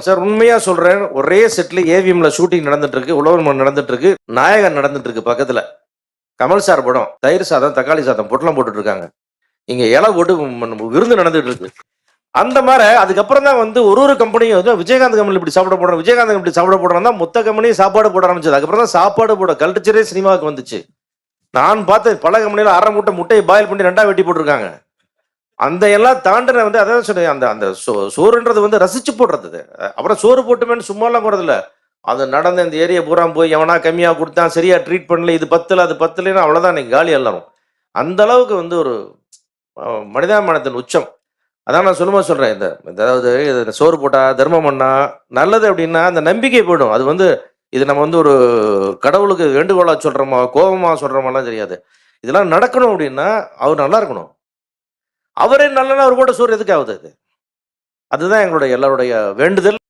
Sir உண்மையா சொல்றேன், ஒரே செட்ல ஏவிஎம்ல ஷூட்டிங் நடந்துட்டு இருக்கு, உழவர் நடந்துட்டு இருக்கு, நாயகன் நடந்துட்டு இருக்கு பக்கத்துல. கமல் சார் படம், தயிர் சாதம், தக்காளி சாதம் பொட்டலம் போட்டுட்டு இருக்காங்க. இங்க இலை போட்டு விருந்து நடந்துட்டு இருக்கு. அந்த மாதிரி அதுக்கப்புறம் தான் வந்து ஒரு கம்பெனியும் வந்து விஜயகாந்த் கம்பெனி இப்படி சாப்பிட போடுறோம், விஜயகாந்த் இப்படி சாப்பிட போடுறோம் தான் மொத்த கம்பெனியும் சாப்பாடு போட ஆரம்பிச்சது. அதுக்கப்புறம் தான் சாப்பாடு போட கல்ச்சரே சினிமாவுக்கு வந்துச்சு. நான் பார்த்து பல கம்பெனியில அரை முட்டையை பாயில் பண்ணி 2ஆ வெட்டி போட்டிருக்காங்க. அந்த எல்லாம் தாண்டின வந்து அதான் சொன்னேன், அந்த அந்த சோறுன்றது வந்து ரசிச்சு போடுறது. அப்புறம் சோறு போட்டுமேன்னு சும்மாலாம் போறது இல்ல. அது நடந்த இந்த ஏரியா பூரா போய் எவனா கம்மியா கொடுத்தான், சரியா ட்ரீட் பண்ணல, இது பத்தல அது பத்தலைன்னா அவ்வளவுதான் நீங்க காலி எல்லாரும். அந்த அளவுக்கு வந்து ஒரு மனிதாபிமானத்தின் உச்சம். அதான் நான் சொல்லுமா சொல்றேன். அதாவது சோறு போட்டா தர்மம் பண்ணா நல்லது அப்படின்னா அந்த நம்பிக்கை போயிடும். அது வந்து இது நம்ம வந்து ஒரு கடவுளுக்கு வேண்டுகோளா சொல்றோமா, கோபமா சொல்றோமாலாம் தெரியாது. இதெல்லாம் நடக்கணும் அப்படின்னா அவர் நல்லா இருக்கணும். அவரே நல்லனா அவர் போட்ட சோறு எதுக்கு ஆகுது அது? அதுதான் எங்களுடைய எல்லாருடைய வேண்டுதல்.